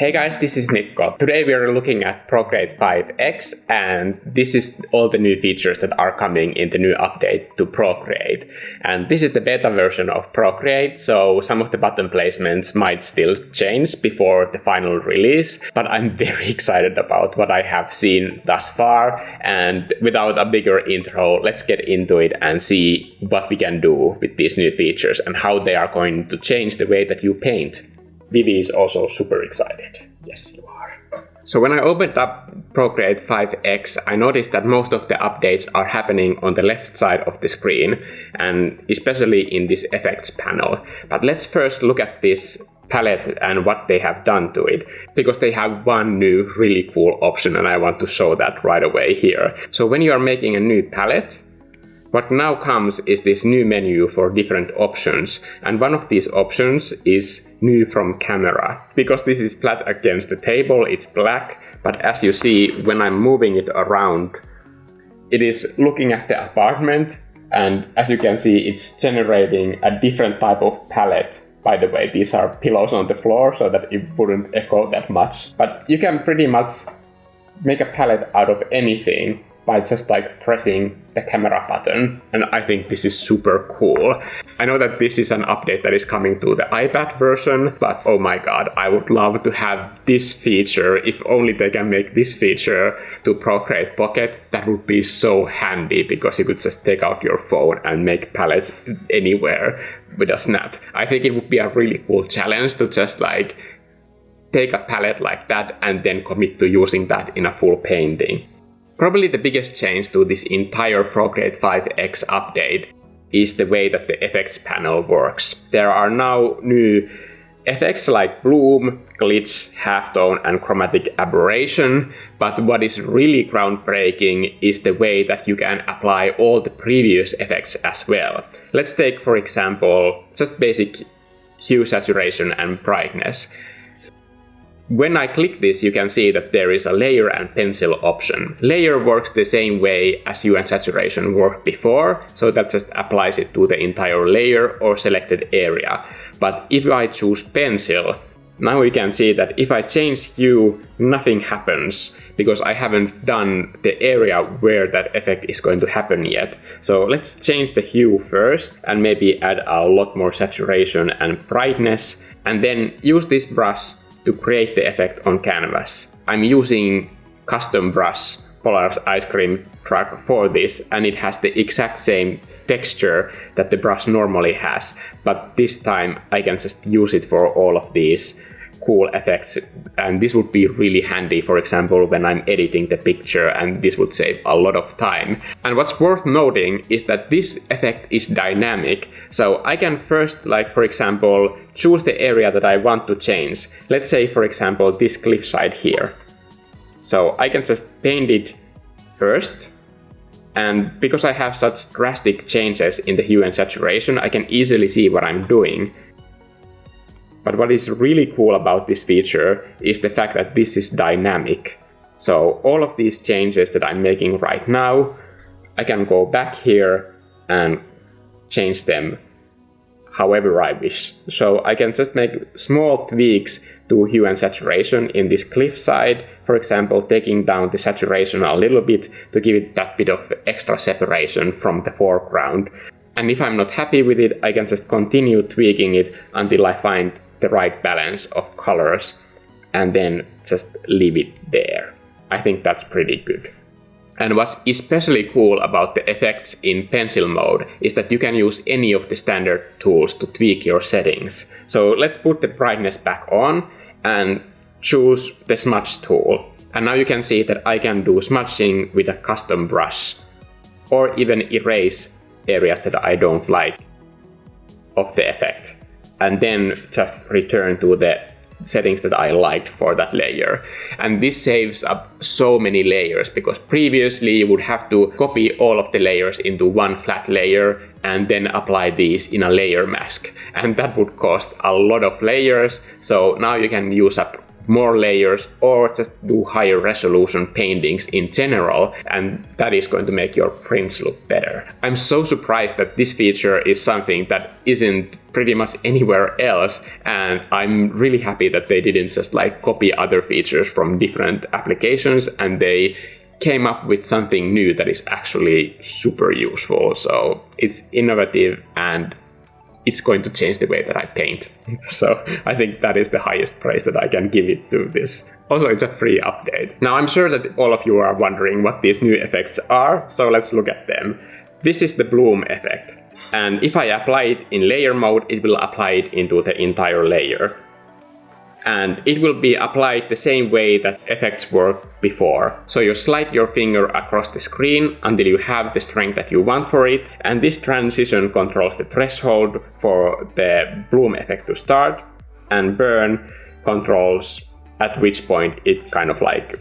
Hey guys, this is Mikko. Today we are looking at Procreate 5X, and this is all the new features that are coming in the new update to Procreate. And this is the beta version of Procreate, so some of the button placements might still change before the final release, but I'm very excited about what I have seen thus far. And without a bigger intro, let's get into it and see what we can do with these new features and how they are going to change the way that you paint. Vivi is also super excited. Yes, you are. So when I opened up Procreate 5X, I noticed that most of the updates are happening on the left side of the screen, and especially in this effects panel. But let's first look at this palette and what they have done to it, because they have one new really cool option, and I want to show that right away here. So when you are making a new palette, what now comes is this new menu for different options, and one of these options is new from camera. Because this is flat against the table, it's black, but as you see, when I'm moving it around, it is looking at the apartment, and as you can see, it's generating a different type of palette. By the way, these are pillows on the floor so that it wouldn't echo that much. But you can pretty much make a palette out of anything by just like pressing the camera button, and I think this is super cool. I know that this is an update that is coming to the iPad version, but oh my god, I would love to have this feature. If only they can make this feature to Procreate Pocket, that would be so handy, because you could just take out your phone and make palettes anywhere with a snap. I think it would be a really cool challenge to just like take a palette like that and then commit to using that in a full painting. Probably the biggest change to this entire Procreate 5X update is the way that the effects panel works. There are now new effects like bloom, glitch, halftone, and chromatic aberration, but what is really groundbreaking is the way that you can apply all the previous effects as well. Let's take, for example, just basic hue, saturation, and brightness. When I click this, you can see that there is a layer and pencil option. Layer works the same way as hue and saturation worked before, so that just applies it to the entire layer or selected area. But if I choose pencil, now you can see that if I change hue, nothing happens, because I haven't done the area where that effect is going to happen yet. So let's change the hue first and maybe add a lot more saturation and brightness, and then use this brush to create the effect on canvas. I'm using custom brush Polar's ice cream truck for this, and it has the exact same texture that the brush normally has, but this time I can just use it for all of these cool effects, and this would be really handy, for example, when I'm editing the picture, and this would save a lot of time. And what's worth noting is that this effect is dynamic, so I can first, like for example, choose the area that I want to change. Let's say, for example, this cliffside here. So I can just paint it first, and because I have such drastic changes in the hue and saturation, I can easily see what I'm doing. But what is really cool about this feature is the fact that this is dynamic. So all of these changes that I'm making right now, I can go back here and change them however I wish. So I can just make small tweaks to hue and saturation in this cliffside. For example, taking down the saturation a little bit to give it that bit of extra separation from the foreground. And if I'm not happy with it, I can just continue tweaking it until I find the right balance of colors, and then just leave it there. I think that's pretty good. And what's especially cool about the effects in pencil mode is that you can use any of the standard tools to tweak your settings. So let's put the brightness back on and choose the smudge tool. And now you can see that I can do smudging with a custom brush, or even erase areas that I don't like of the effect, and then just return to the settings that I liked for that layer. And this saves up so many layers, because previously you would have to copy all of the layers into one flat layer and then apply these in a layer mask, and that would cost a lot of layers. So now you can use up more layers or just do higher resolution paintings in general, and that is going to make your prints look better. I'm so surprised that this feature is something that isn't pretty much anywhere else, and I'm really happy that they didn't just like copy other features from different applications, and they came up with something new that is actually super useful. So it's innovative and it's going to change the way that I paint. So I think that is the highest praise that I can give it to this. Also, it's a free update. Now, I'm sure that all of you are wondering what these new effects are, so let's look at them. This is the bloom effect. And if I apply it in layer mode, it will apply it into the entire layer. And it will be applied the same way that effects worked before. So you slide your finger across the screen until you have the strength that you want for it. And this transition controls the threshold for the bloom effect to start. And burn controls at which point it kind of like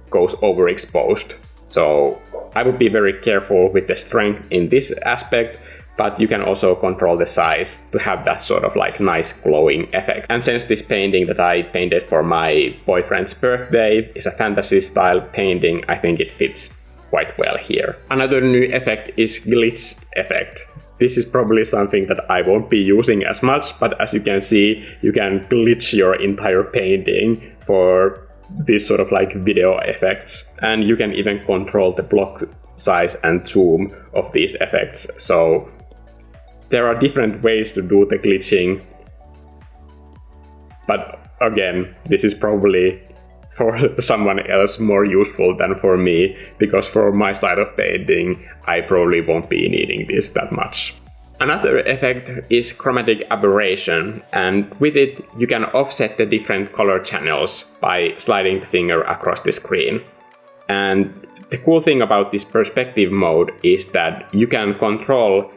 goes overexposed. So I would be very careful with the strength in this aspect, but you can also control the size to have that sort of like nice glowing effect. And since this painting that I painted for my boyfriend's birthday is a fantasy style painting, I think it fits quite well here. Another new effect is glitch effect. This is probably something that I won't be using as much, but as you can see, you can glitch your entire painting for these sort of like video effects. And you can even control the block size and zoom of these effects. So there are different ways to do the glitching, but again, this is probably for someone else more useful than for me, because for my style of painting, I probably won't be needing this that much. Another effect is chromatic aberration, and with it, you can offset the different color channels by sliding the finger across the screen. And the cool thing about this perspective mode is that you can control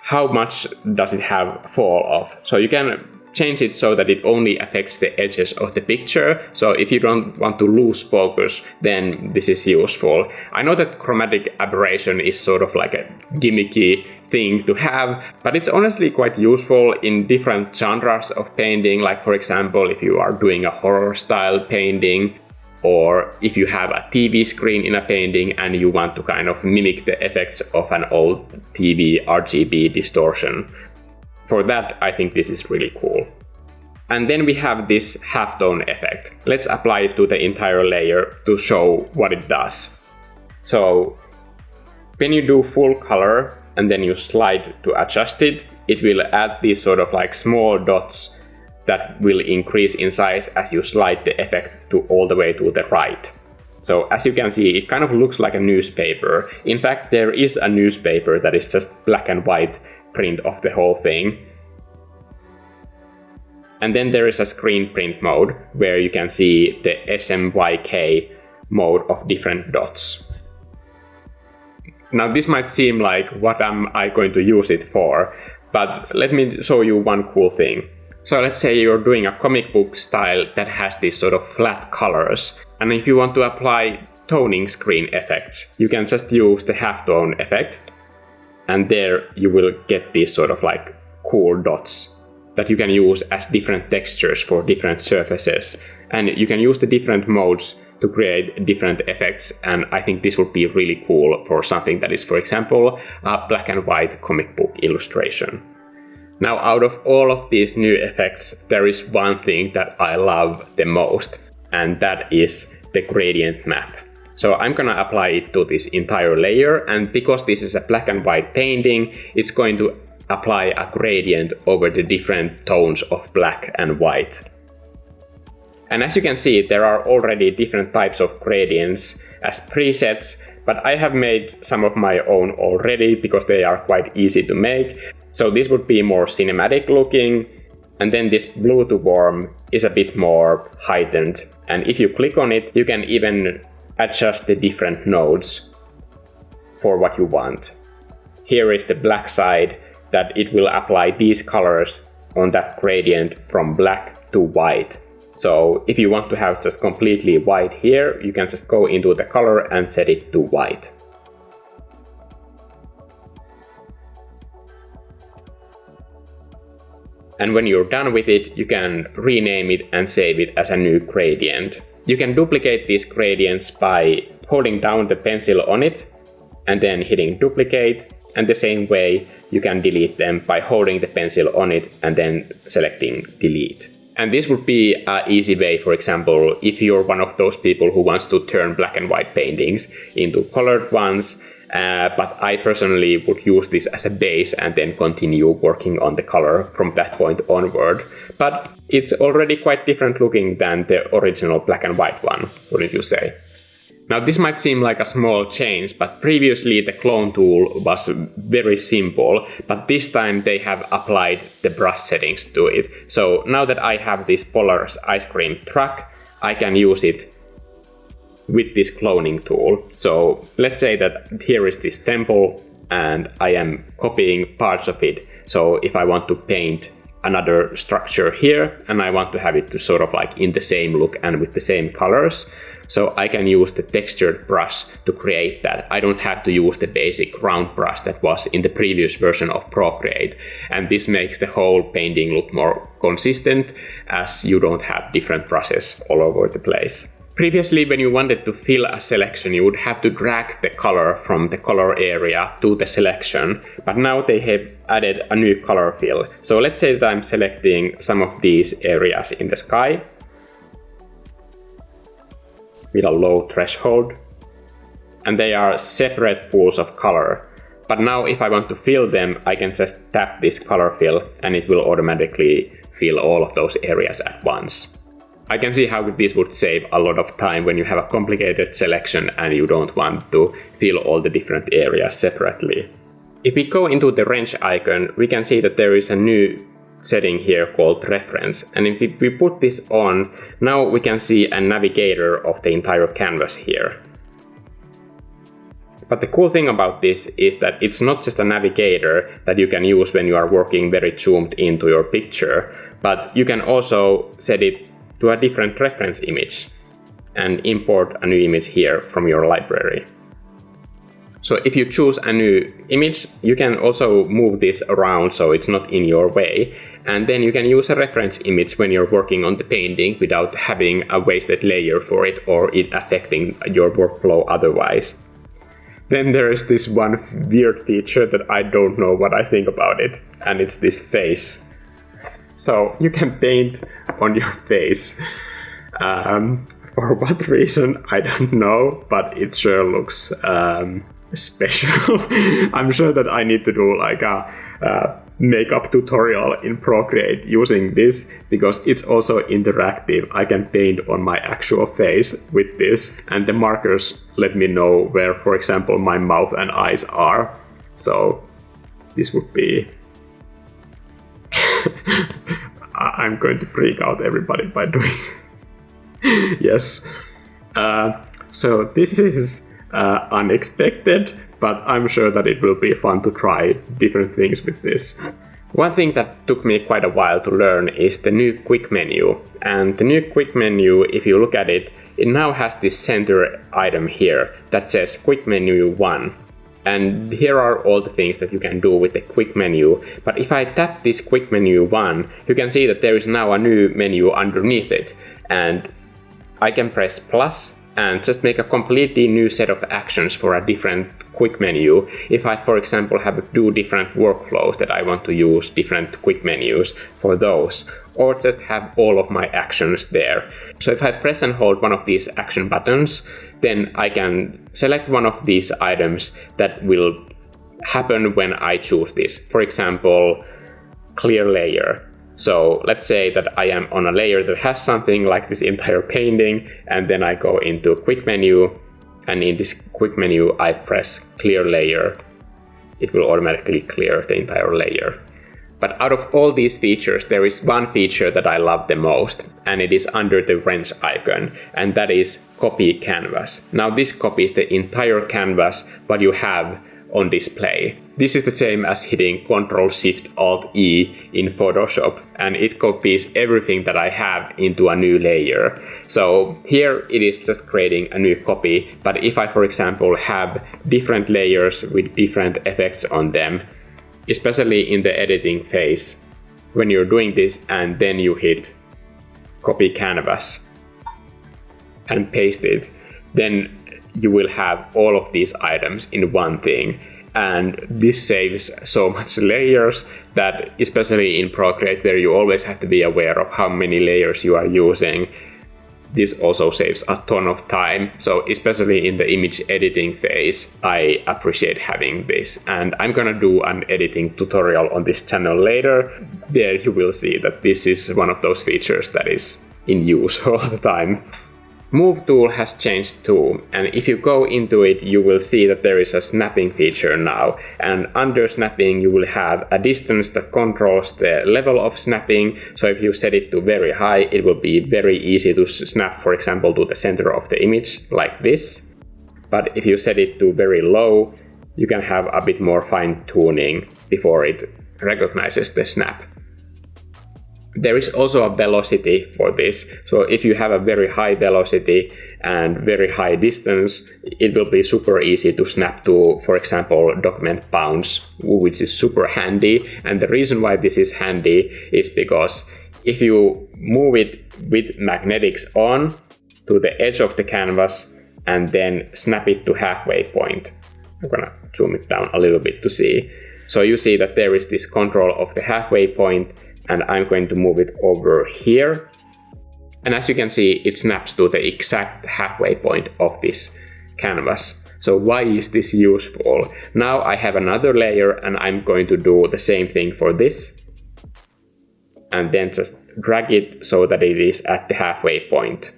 how much does it have fall off. So you can change it so that it only affects the edges of the picture. So if you don't want to lose focus, then this is useful. I know that chromatic aberration is sort of like a gimmicky thing to have, but it's honestly quite useful in different genres of painting. Like for example, if you are doing a horror style painting, or if you have a TV screen in a painting and you want to kind of mimic the effects of an old TV RGB distortion. For that, I think this is really cool. And then we have this halftone effect. Let's apply it to the entire layer to show what it does. So when you do full color and then you slide to adjust it, it will add these sort of like small dots that will increase in size as you slide the effect to all the way to the right. So as you can see, it kind of looks like a newspaper. In fact, there is a newspaper that is just black and white print of the whole thing. And then there is a screen print mode where you can see the SMYK mode of different dots. Now this might seem like what am I going to use it for, but let me show you one cool thing. So let's say you're doing a comic book style that has these sort of flat colors, and if you want to apply toning screen effects, you can just use the halftone effect, and there you will get these sort of like cool dots that you can use as different textures for different surfaces, and you can use the different modes to create different effects, and I think this would be really cool for something that is, for example, a black and white comic book illustration. Now, out of all of these new effects, there is one thing that I love the most, and that is the gradient map. So I'm gonna apply it to this entire layer, and because this is a black and white painting, it's going to apply a gradient over the different tones of black and white. And as you can see, there are already different types of gradients as presets, but I have made some of my own already because they are quite easy to make. So this would be more cinematic looking, and then this blue to warm is a bit more heightened. And if you click on it, you can even adjust the different nodes for what you want. Here is the black side, that it will apply these colors on that gradient from black to white. So if you want to have just completely white here, you can just go into the color and set it to white. And when you're done with it, you can rename it and save it as a new gradient. You can duplicate these gradients by holding down the pencil on it and then hitting duplicate. and the same way you can delete them by holding the pencil on it and then selecting delete. And this would be an easy way, for example, if you're one of those people who wants to turn black and white paintings into colored ones, but I personally would use this as a base and then continue working on the color from that point onward. But it's already quite different looking than the original black and white one, wouldn't you say? Now this might seem like a small change, but previously the clone tool was very simple, but this time they have applied the brush settings to it. So now that I have this Polar's ice cream truck, I can use it with this cloning tool. So let's say that here is this temple and I am copying parts of it. So if I want to paint another structure here and I want to have it to sort of like in the same look and with the same colors, so I can use the textured brush to create that. I don't have to use the basic round brush that was in the previous version of Procreate, and this makes the whole painting look more consistent as you don't have different brushes all over the place. Previously, when you wanted to fill a selection, you would have to drag the color from the color area to the selection, but now they have added a new color fill. So let's say that I'm selecting some of these areas in the sky with a low threshold, and they are separate pools of color. But now if I want to fill them, I can just tap this color fill and it will automatically fill all of those areas at once. I can see how this would save a lot of time when you have a complicated selection and you don't want to fill all the different areas separately. If we go into the wrench icon, we can see that there is a new setting here called reference, and if we put this on, now we can see a navigator of the entire canvas here. But the cool thing about this is that it's not just a navigator that you can use when you are working very zoomed into your picture, but you can also set it to a different reference image and import a new image here from your library. So if you choose a new image, you can also move this around so it's not in your way, and then you can use a reference image when you're working on the painting without having a wasted layer for it or it affecting your workflow otherwise. Then there is this one weird feature that I don't know what I think about it, and it's this face. So you can paint on your face. For what reason, I don't know, but it sure looks special. I'm sure that I need to do like a makeup tutorial in Procreate using this, because it's also interactive. I can paint on my actual face with this, and the markers let me know where, for example, my mouth and eyes are. So this would be I'm going to freak out everybody by doing it. Yes. So this is unexpected, but I'm sure that it will be fun to try different things with this. One thing that took me quite a while to learn is the new quick menu. And the new quick menu, if you look at it, it now has this center item here that says quick menu 1. And here are all the things that you can do with the quick menu. But if I tap this quick menu 1, you can see that there is now a new menu underneath it. And I can press plus and just make a completely new set of actions for a different quick menu. If I, for example, have to do different workflows that I want to use different quick menus for those, or just have all of my actions there. So if I press and hold one of these action buttons, then I can select one of these items that will happen when I choose this. For example, clear layer. So let's say that I am on a layer that has something like this entire painting, and then I go into quick menu, and in this quick menu I press clear layer. It will automatically clear the entire layer. But out of all these features, there is one feature that I love the most, and it is under the wrench icon, and that is copy canvas. Now this copies the entire canvas what you have on display. This is the same as hitting Ctrl-Shift-Alt-E in Photoshop, and it copies everything that I have into a new layer. So here it is just creating a new copy, but if I, for example, have different layers with different effects on them, especially in the editing phase, when you're doing this and then you hit copy canvas and paste it, then you will have all of these items in one thing. and this saves so much layers that, especially in Procreate where you always have to be aware of how many layers you are using, this also saves a ton of time. So especially in the image editing phase, I appreciate having this. And I'm gonna do an editing tutorial on this channel later. There you will see that this is one of those features that is in use all the time. Move tool has changed too, and if you go into it, you will see that there is a snapping feature now, and under snapping you will have a distance that controls the level of snapping. So if you set it to very high, it will be very easy to snap, for example, to the center of the image like this. But if you set it to very low, you can have a bit more fine tuning before it recognizes the snap. There is also a velocity for this, so if you have a very high velocity and very high distance, it will be super easy to snap to, for example, document bounce, which is super handy. And the reason why this is handy is because if you move it with magnetics on to the edge of the canvas and then snap it to halfway point, I'm gonna zoom it down a little bit to see. So you see that there is this control of the halfway point, and I'm going to move it over here. And as you can see, it snaps to the exact halfway point of this canvas. So why is this useful? Now I have another layer and I'm going to do the same thing for this. And then just drag it so that it is at the halfway point.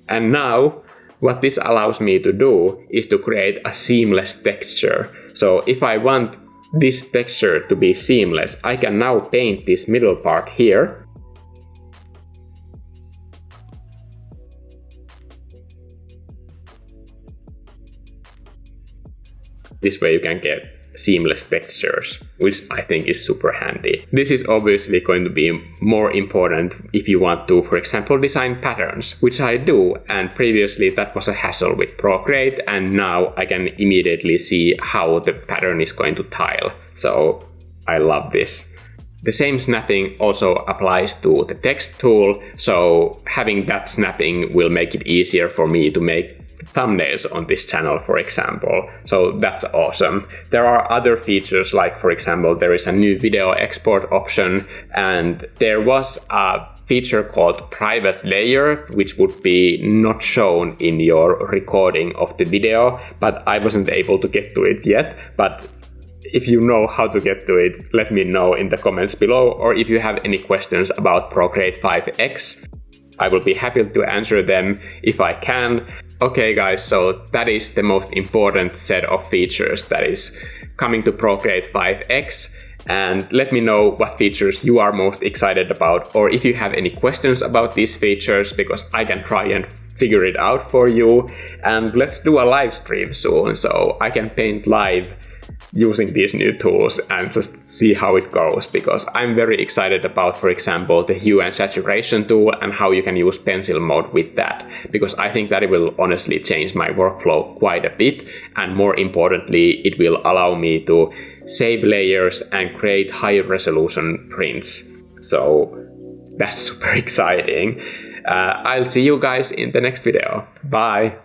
And now what this allows me to do is to create a seamless texture. So if I want this texture to be seamless, I can now paint this middle part here. This way you can get seamless textures, which I think is super handy. This is obviously going to be more important if you want to, for example, design patterns, which I do, and previously that was a hassle with Procreate, and now I can immediately see how the pattern is going to tile. So I love this. The same snapping also applies to the text tool, so having that snapping will make it easier for me to make thumbnails on this channel, for example. So that's awesome. There are other features, like for example, there is a new video export option, and there was a feature called private layer, which would be not shown in your recording of the video, but I wasn't able to get to it yet. But if you know how to get to it, let me know in the comments below, or if you have any questions about Procreate 5X, I will be happy to answer them if I can. Okay guys, so that is the most important set of features that is coming to Procreate 5X. And let me know what features you are most excited about, or if you have any questions about these features, because I can try and figure it out for you. And let's do a live stream soon, so I can paint live using these new tools and just see how it goes, because I'm very excited about, for example, the hue and saturation tool and how you can use pencil mode with that, because I think that it will honestly change my workflow quite a bit, and more importantly, it will allow me to save layers and create higher resolution prints. So that's super exciting. I'll see you guys in the next video. Bye!